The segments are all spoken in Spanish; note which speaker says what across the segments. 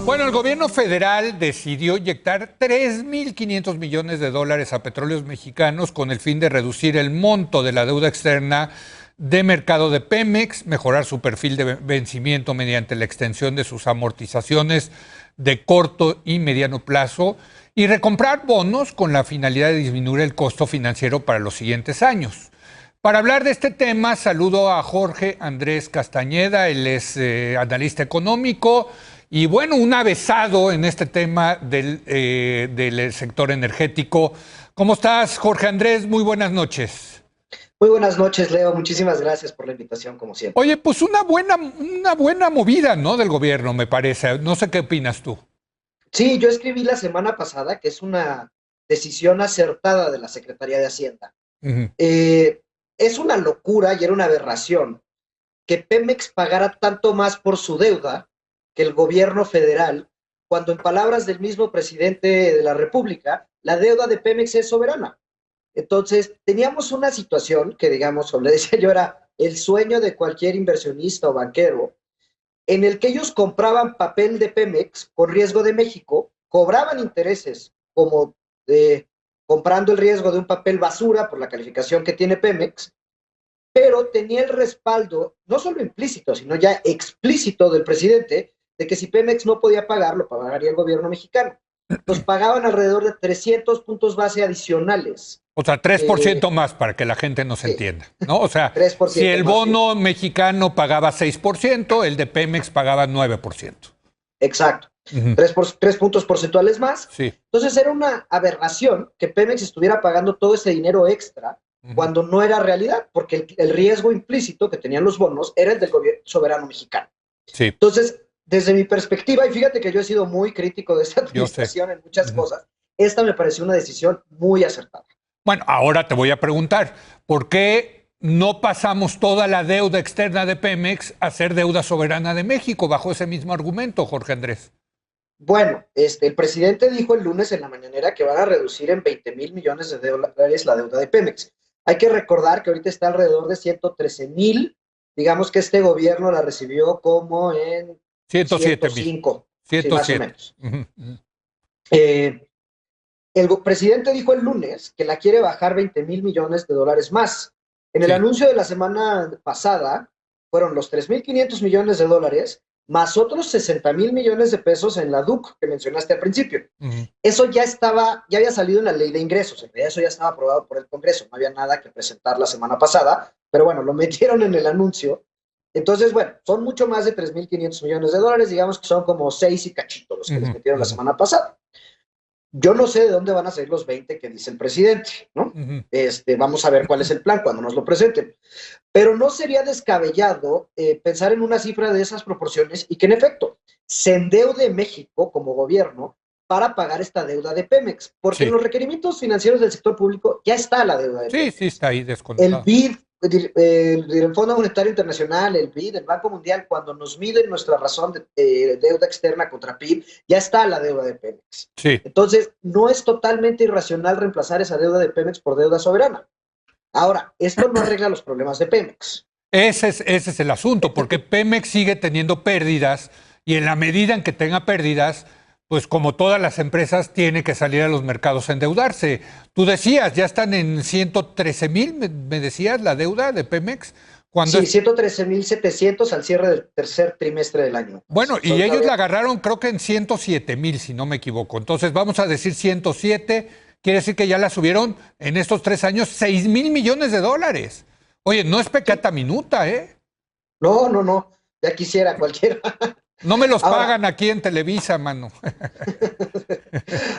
Speaker 1: Bueno, el gobierno federal decidió inyectar 3.500 millones de dólares a petróleos mexicanos con el fin de reducir el monto de la deuda externa de mercado de Pemex, mejorar su perfil de vencimiento mediante la extensión de sus amortizaciones de corto y mediano plazo y recomprar bonos con la finalidad de disminuir el costo financiero para los siguientes años. Para hablar de este tema, saludo a Jorge Andrés Castañeda, él es analista económico y bueno, un avesado en este tema del sector energético. ¿Cómo estás, Jorge Andrés? Muy buenas noches.
Speaker 2: Muy buenas noches, Leo. Muchísimas gracias por la invitación, como siempre.
Speaker 1: Oye, pues una buena movida, ¿no? Del gobierno, me parece. No sé qué opinas tú.
Speaker 2: Sí, yo escribí la semana pasada que es una decisión acertada de la Secretaría de Hacienda.
Speaker 1: Ujú.
Speaker 2: Es una locura y era una aberración que Pemex pagara tanto más por su deuda que el gobierno federal, cuando en palabras del mismo presidente de la República, la deuda de Pemex es soberana. Entonces, teníamos una situación que, digamos, como le decía yo, era el sueño de cualquier inversionista o banquero, en el que ellos compraban papel de Pemex con riesgo de México, cobraban intereses como comprando el riesgo de un papel basura por la calificación que tiene Pemex, pero tenía el respaldo, no solo implícito, sino ya explícito del presidente, de que si Pemex no podía pagar, lo pagaría el gobierno mexicano. Entonces pagaban alrededor de 300 puntos base adicionales.
Speaker 1: O sea, 3% más para que la gente nos
Speaker 2: Sí,
Speaker 1: entienda, ¿no? O sea, si
Speaker 2: 3%
Speaker 1: el
Speaker 2: más, sí.
Speaker 1: bono mexicano pagaba 6%, el de Pemex pagaba 9%.
Speaker 2: Exacto.
Speaker 1: Ujú.
Speaker 2: 3 puntos porcentuales más.
Speaker 1: Sí.
Speaker 2: Entonces era una aberración que Pemex estuviera pagando todo ese dinero extra
Speaker 1: Ujú.
Speaker 2: cuando no era realidad, porque el riesgo implícito que tenían los bonos era el del gobierno soberano mexicano.
Speaker 1: Sí,
Speaker 2: Entonces, desde mi perspectiva, y fíjate que yo he sido muy crítico de esta
Speaker 1: yo sé.
Speaker 2: administración en muchas
Speaker 1: Ujú.
Speaker 2: cosas, esta me pareció una decisión muy acertada.
Speaker 1: Bueno, ahora te voy a preguntar, ¿por qué no pasamos toda la deuda externa de Pemex a ser deuda soberana de México bajo ese mismo argumento, Jorge Andrés?
Speaker 2: Bueno, el presidente dijo el lunes en la mañanera que van a reducir en 20,000 millones de dólares la deuda de Pemex. Hay que recordar que ahorita está alrededor de 113,000. Digamos que este gobierno la recibió como en
Speaker 1: 107,000.
Speaker 2: 105, sí, más o
Speaker 1: 107.
Speaker 2: menos.
Speaker 1: Ujú, ujú.
Speaker 2: Eh, el presidente dijo el lunes que la quiere bajar 20,000 millones de dólares más. En el
Speaker 1: Sí.
Speaker 2: anuncio de la semana pasada fueron los 3,500 millones de dólares más otros 60,000 millones de pesos en la DUC que mencionaste al principio.
Speaker 1: Ujú.
Speaker 2: Eso ya había salido en la ley de ingresos, en realidad eso ya estaba aprobado por el Congreso, no había nada que presentar la semana pasada, pero bueno, lo metieron en el anuncio. Entonces, bueno, son mucho más de 3,500 millones de dólares, digamos que son como 6 y cachito los que les
Speaker 1: Ujú,
Speaker 2: metieron la
Speaker 1: ujú,
Speaker 2: semana pasada. Yo no sé de dónde van a salir los 20 que dice el presidente, ¿no?
Speaker 1: ujú.
Speaker 2: Vamos a ver cuál es el plan cuando nos lo presenten. Pero no sería descabellado pensar en una cifra de esas proporciones y que en efecto se endeude México como gobierno para pagar esta deuda de Pemex, porque en
Speaker 1: Sí,
Speaker 2: los requerimientos financieros del sector público ya está la deuda de
Speaker 1: sí, sí
Speaker 2: Pemex.
Speaker 1: está ahí
Speaker 2: El
Speaker 1: descontado.
Speaker 2: BID, el Fondo Monetario Internacional, el BID, el Banco Mundial, cuando nos miden nuestra razón de deuda externa contra PIB, ya está la deuda de Pemex.
Speaker 1: Sí.
Speaker 2: Entonces, no es totalmente irracional reemplazar esa deuda de Pemex por deuda soberana. Ahora, esto no arregla los problemas de Pemex.
Speaker 1: Ese es el asunto, porque Pemex sigue teniendo pérdidas y en la medida en que tenga pérdidas, pues como todas las empresas, tiene que salir a los mercados a endeudarse. Tú decías, ya están en 113,000, me decías, la deuda de Pemex, cuando
Speaker 2: Sí,
Speaker 1: es...
Speaker 2: 113,700 al cierre del tercer trimestre del año.
Speaker 1: Bueno,
Speaker 2: Entonces,
Speaker 1: y
Speaker 2: ahorita
Speaker 1: ellos la agarraron creo que en 107,000, si no me equivoco. Entonces vamos a decir 107, quiere decir que ya la subieron en estos 3 años 6,000 millones de dólares. Oye, no es
Speaker 2: sí.
Speaker 1: pecata minuta, ¿eh?
Speaker 2: No, no, no. Ya quisiera cualquiera.
Speaker 1: No me los
Speaker 2: Ahora,
Speaker 1: pagan aquí en Televisa, mano.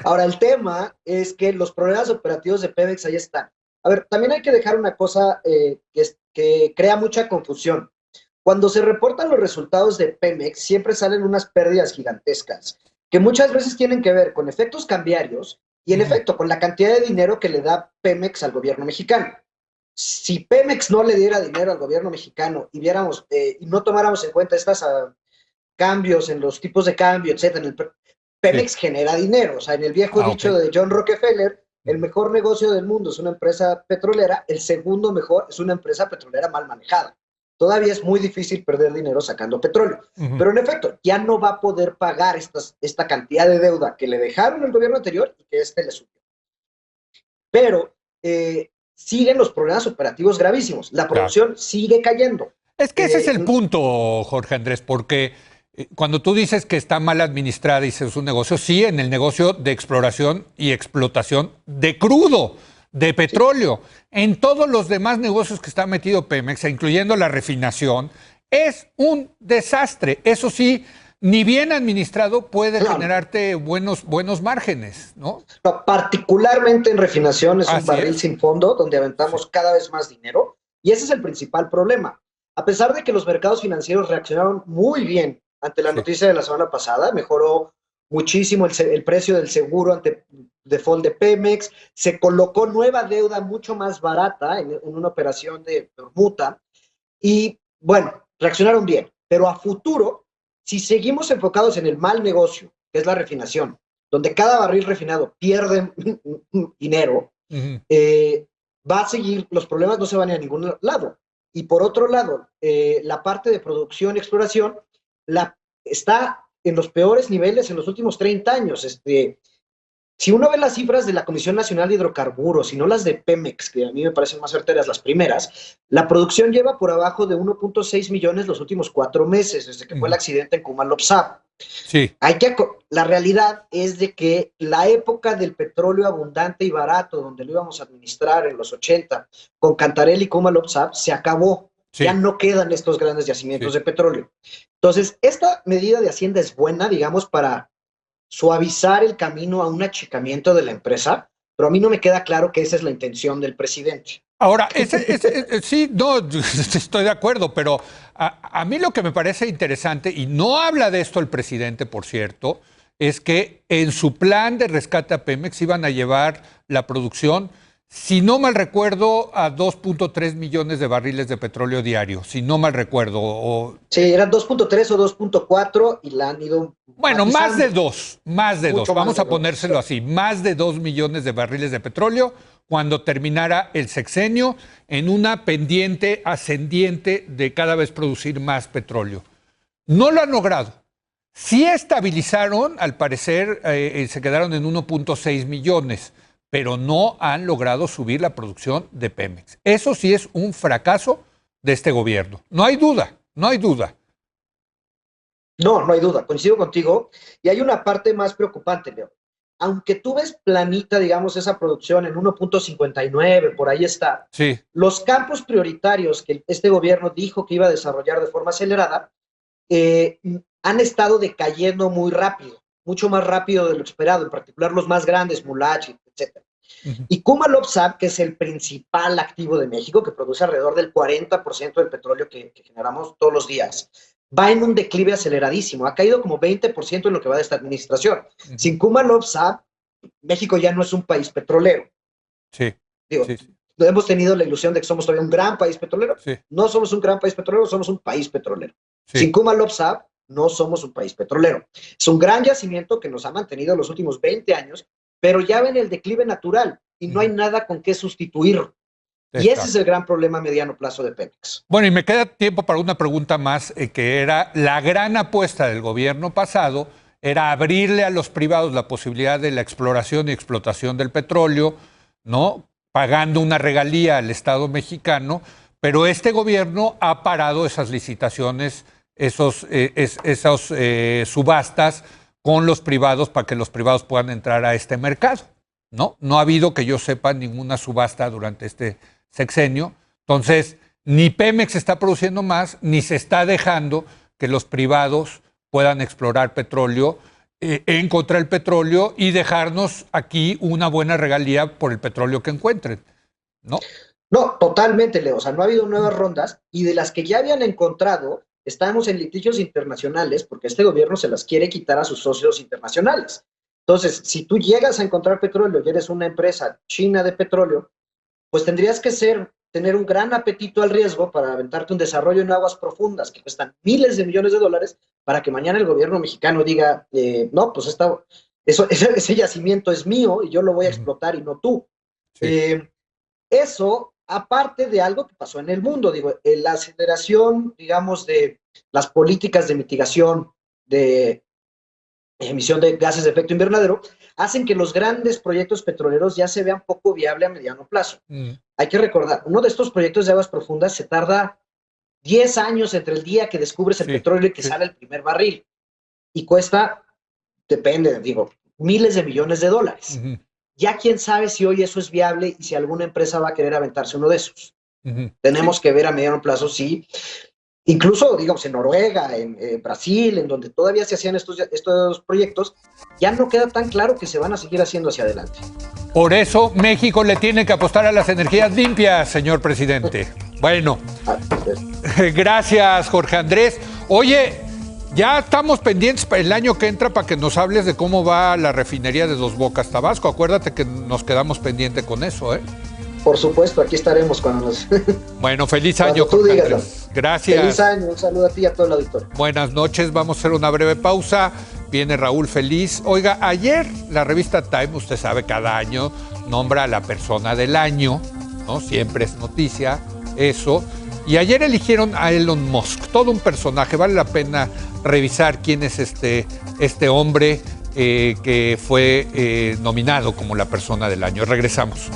Speaker 2: ahora, el tema es que los problemas operativos de Pemex ahí están. A ver, también hay que dejar una cosa que crea mucha confusión. Cuando se reportan los resultados de Pemex, siempre salen unas pérdidas gigantescas, que muchas veces tienen que ver con efectos cambiarios y, en
Speaker 1: Ujú.
Speaker 2: efecto, con la cantidad de dinero que le da Pemex al gobierno mexicano. Si Pemex no le diera dinero al gobierno mexicano y viéramos y no tomáramos en cuenta estos cambios en los tipos de cambio, etcétera,
Speaker 1: Sí.
Speaker 2: Pemex genera dinero. O sea, en el viejo
Speaker 1: Ah, ok.
Speaker 2: dicho de John Rockefeller, el
Speaker 1: Ujú.
Speaker 2: mejor negocio del mundo es una empresa petrolera, el segundo mejor es una empresa petrolera mal manejada. todavía es muy difícil perder dinero sacando petróleo. Pero en efecto, ya no va a poder pagar esta cantidad de deuda que le dejaron el gobierno anterior y que le subió. Pero siguen los problemas operativos gravísimos. La producción sigue cayendo.
Speaker 1: Es que ese es el punto, Jorge Andrés, porque cuando tú dices que está mal administrada y es un negocio, sí, en el negocio de exploración y explotación de crudo, de petróleo, en todos los demás negocios que está metido Pemex, incluyendo la refinación, es un desastre. Eso sí, ni bien administrado puede generarte buenos márgenes, ¿no?
Speaker 2: Particularmente en refinación es un barril sin fondo donde aventamos cada vez más dinero y ese es el principal problema. A pesar de que los mercados financieros reaccionaron muy bien ante la noticia de la semana pasada, mejoró muchísimo el precio del seguro ante default de Pemex, se colocó nueva deuda mucho más barata en una operación de permuta y bueno, reaccionaron bien, pero a futuro, si seguimos enfocados en el mal negocio, que es la refinación, donde cada barril refinado pierde dinero, va a seguir, los problemas no se van a ir a ningún lado. Y por otro lado, la parte de producción y exploración está en los peores niveles en los últimos 30 años. Si uno ve las cifras de la Comisión Nacional de Hidrocarburos y no las de Pemex, que a mí me parecen más certeras las primeras, la producción lleva por abajo de 1.6 millones los últimos 4 meses, desde que fue el accidente en Kumalopsab.
Speaker 1: Sí.
Speaker 2: La realidad es de que la época del petróleo abundante y barato, donde lo íbamos a administrar en los 80, con Cantarell y Kumalopsab, se acabó. Sí. Ya no quedan estos grandes yacimientos de petróleo. Entonces, esta medida de Hacienda es buena, digamos, para suavizar el camino a un achicamiento de la empresa, pero a mí no me queda claro que esa es la intención del presidente.
Speaker 1: Ahora, sí, no, estoy de acuerdo, pero a mí lo que me parece interesante, y no habla de esto el presidente, por cierto, es que en su plan de rescate a Pemex iban a llevar la producción, si no mal recuerdo, a 2.3 millones de barriles de petróleo diario, si no mal recuerdo.
Speaker 2: Sí, eran 2.3 o 2.4 y la han ido...
Speaker 1: Bueno, más de dos. Vamos a ponérselo así, más de 2 millones de barriles de petróleo cuando terminara el sexenio en una pendiente ascendiente de cada vez producir más petróleo. No lo han logrado. Sí estabilizaron, al parecer, se quedaron en 1.6 millones, pero no han logrado subir la producción de Pemex. Eso sí es un fracaso de este gobierno. No hay duda, no hay duda.
Speaker 2: No, no hay duda, coincido contigo. Y hay una parte más preocupante, Leo. Aunque tú ves planita, digamos, esa producción en 1.59, por ahí está.
Speaker 1: Sí.
Speaker 2: Los campos prioritarios que este gobierno dijo que iba a desarrollar de forma acelerada han estado decayendo muy rápido, mucho más rápido de lo esperado, en particular los más grandes, Mulachi, etc. Y Kumalopsab, que es el principal activo de México, que produce alrededor del 40% del petróleo que generamos todos los días, va en un declive aceleradísimo. Ha caído como 20% en lo que va de esta administración. Sin Kumalopsab, México ya no es un país petrolero.
Speaker 1: Sí.
Speaker 2: Digo, hemos tenido la ilusión de que somos todavía un gran país petrolero.
Speaker 1: Sí.
Speaker 2: No somos un gran país petrolero, somos un país petrolero.
Speaker 1: Sí.
Speaker 2: Sin Kumalopsab, no somos un país petrolero. Es un gran yacimiento que nos ha mantenido los últimos 20 años, pero ya ven el declive natural y no hay nada con qué sustituirlo. Y ese es el gran problema a mediano plazo de Pemex.
Speaker 1: Bueno, y me queda tiempo para una pregunta más, que era la gran apuesta del gobierno pasado, era abrirle a los privados la posibilidad de la exploración y explotación del petróleo, ¿no? Pagando una regalía al Estado mexicano, pero este gobierno ha parado esas licitaciones, esas subastas con los privados para que los privados puedan entrar a este mercado, ¿no? No ha habido, que yo sepa, ninguna subasta durante este sexenio. Entonces, ni Pemex está produciendo más, ni se está dejando que los privados puedan explorar petróleo, encontrar el petróleo y dejarnos aquí una buena regalía por el petróleo que encuentren, ¿no?
Speaker 2: No, totalmente, Leo. O sea, no ha habido nuevas rondas y de las que ya habían encontrado, estamos en litigios internacionales porque este gobierno se las quiere quitar a sus socios internacionales. Entonces, si tú llegas a encontrar petróleo y eres una empresa china de petróleo, pues tendrías que tener un gran apetito al riesgo para aventarte un desarrollo en aguas profundas que cuestan miles de millones de dólares para que mañana el gobierno mexicano diga, no, pues ese yacimiento es mío y yo lo voy a explotar y no tú.
Speaker 1: Sí.
Speaker 2: Eso aparte de algo que pasó en el mundo, digo, la aceleración, digamos, de las políticas de mitigación de emisión de gases de efecto invernadero, hacen que los grandes proyectos petroleros ya se vean poco viable a mediano plazo. Hay que recordar, uno de estos proyectos de aguas profundas se tarda 10 años entre el día que descubres el petróleo y que sale el primer barril. Y cuesta, depende, digo, miles de millones de dólares. Ya quién sabe si hoy eso es viable y si alguna empresa va a querer aventarse uno de esos. Tenemos que ver a mediano plazo si, incluso, digamos, en Noruega, en Brasil, en donde todavía se hacían estos proyectos, ya no queda tan claro que se van a seguir haciendo hacia adelante.
Speaker 1: Por eso México le tiene que apostar a las energías limpias, señor presidente. Bueno, gracias, Jorge Andrés. Oye, ya estamos pendientes para el año que entra para que nos hables de cómo va la refinería de Dos Bocas, Tabasco. Acuérdate que nos quedamos pendientes con eso, ¿eh?
Speaker 2: Por supuesto, aquí estaremos cuando nos...
Speaker 1: Bueno, feliz año, Jorge
Speaker 2: digas,
Speaker 1: Andrés. Gracias.
Speaker 2: Feliz año, un saludo a ti y a todo el auditorio.
Speaker 1: Buenas noches, vamos a hacer una breve pausa. Viene Raúl Feliz. Oiga, ayer la revista Time, usted sabe, cada año nombra a la persona del año, ¿no? Siempre es noticia eso. Y ayer eligieron a Elon Musk, todo un personaje. Vale la pena revisar quién es este hombre que fue nominado como la persona del año. Regresamos.